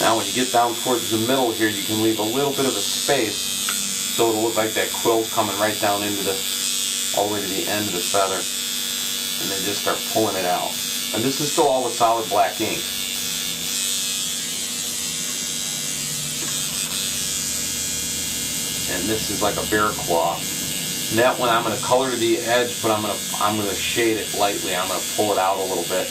Now when you get down towards the middle here, you can leave a little bit of a space so it'll look like that quill's coming right down into all the way to the end of the feather. And then just start pulling it out. And this is still all with solid black ink. And this is like a bear claw. And that one I'm going to color to the edge, but I'm going to shade it lightly. I'm going to pull it out a little bit.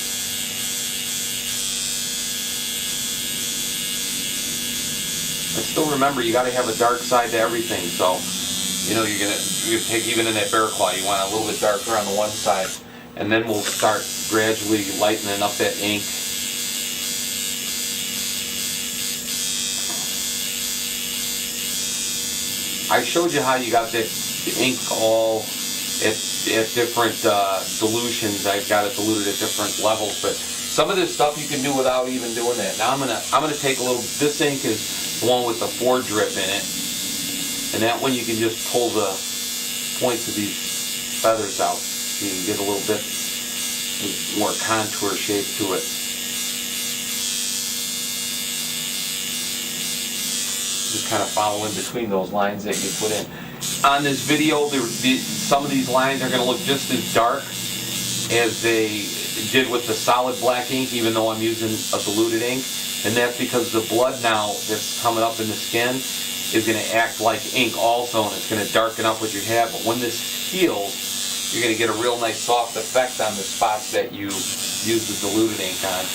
But still remember, you got to have a dark side to everything. So, you know, you take, even in that bear claw, you want a little bit darker on the one side. And then we'll start gradually lightening up that ink. I showed you how you got the ink all at different dilutions. I've got it diluted at different levels, but some of this stuff you can do without even doing that. Now I'm gonna take a little. This ink is the one with the 4 drip in it, and that one you can just pull the points of these feathers out. So you can get a little bit more contour shape to it. Just kind of follow in between those lines that you put in. On this video, some of these lines are going to look just as dark as they did with the solid black ink, even though I'm using a diluted ink. And that's because the blood now that's coming up in the skin is going to act like ink also, and it's going to darken up what you have. But when this heals, you're going to get a real nice soft effect on the spots that you use the diluted ink on.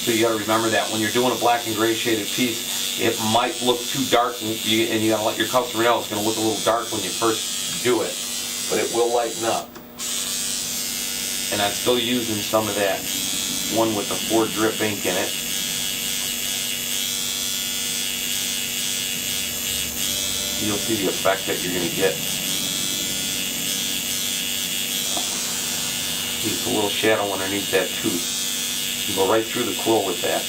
So you got to remember that when you're doing a black and gray shaded piece, it might look too dark, and you got to let your customer know it's going to look a little dark when you first do it, but it will lighten up. And I'm still using some of that one with the 4 drip ink in it. You'll see the effect that you're going to get. Just a little shadow underneath that tooth. You go right through the quill with that.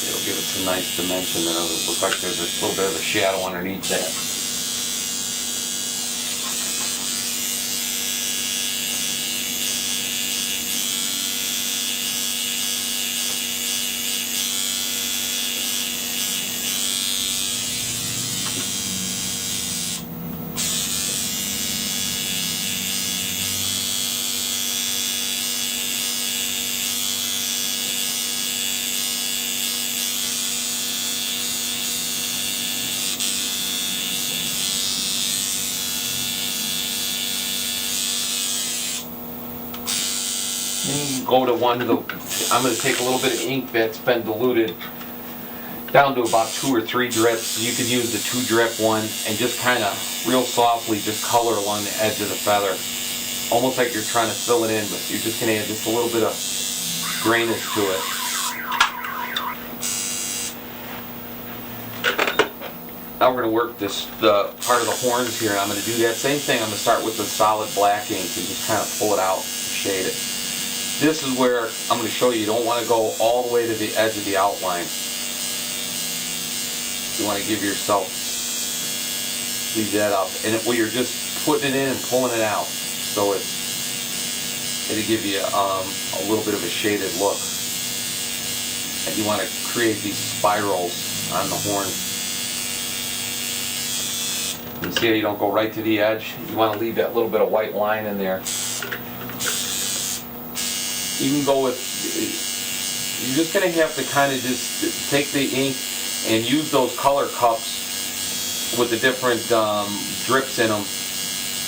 It'll give it some nice dimension, and it'll look like there's a little bit of a shadow underneath that. Go to one of the, I'm going to take a little bit of ink that's been diluted down to about 2 or 3 drips. You can use the 2 drip one and just kind of real softly just color along the edge of the feather. Almost like you're trying to fill it in, but you're just going to add just a little bit of grayness to it. Now we're going to work the part of the horns here, and I'm going to do that same thing. I'm going to start with the solid black ink and just kind of pull it out and shade it. This is where I'm going to show you don't want to go all the way to the edge of the outline. You want to give yourself, leave that up. And where you're just putting it in and pulling it out. So it'll give you a little bit of a shaded look. And you want to create these spirals on the horn. You see how you don't go right to the edge? You want to leave that little bit of white line in there. You can go with, you're just going to have to kind of just take the ink and use those color cups with the different drips in them.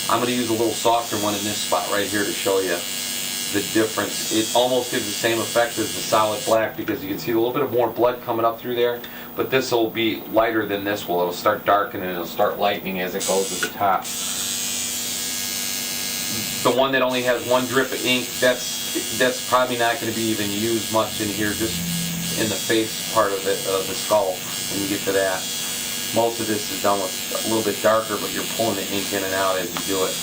I'm going to use a little softer one in this spot right here to show you the difference. It almost gives the same effect as the solid black because you can see a little bit of more blood coming up through there, but this will be lighter than this will. It'll start darkening and it'll start lightening as it goes to the top. The one that only has 1 drip of ink, that's probably not going to be even used much in here, just in the face part of it, the skull, when you get to that. Most of this is done with a little bit darker, but you're pulling the ink in and out as you do it.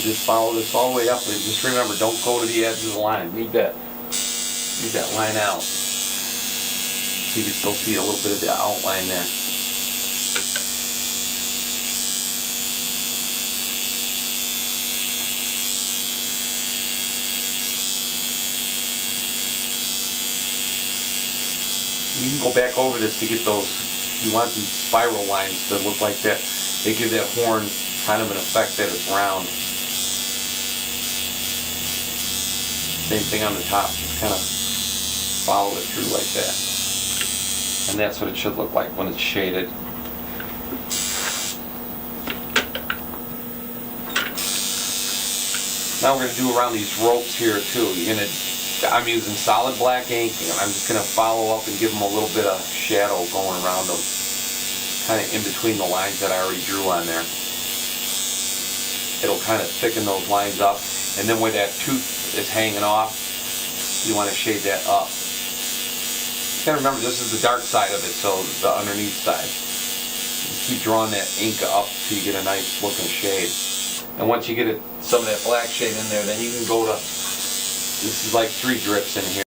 just follow this all the way up, and just remember, don't go to the edge of the line. Leave that line out. So you can still see a little bit of the outline there. You can go back over this to get those, you want these spiral lines to look like that. They give that horn kind of an effect that it's round. Same thing on the top, just kind of follow it through like that. And that's what it should look like when it's shaded. Now we're going to do around these ropes here too. I'm using solid black ink, and I'm just going to follow up and give them a little bit of shadow going around them, kind of in between the lines that I already drew on there. It'll kind of thicken those lines up, and then where that tooth is hanging off, you want to shade that up. You gotta remember, this is the dark side of it, so the underneath side. You keep drawing that ink up till you get a nice looking shade. And once you get some of that black shade in there, then you can go to, this is like 3 drips in here.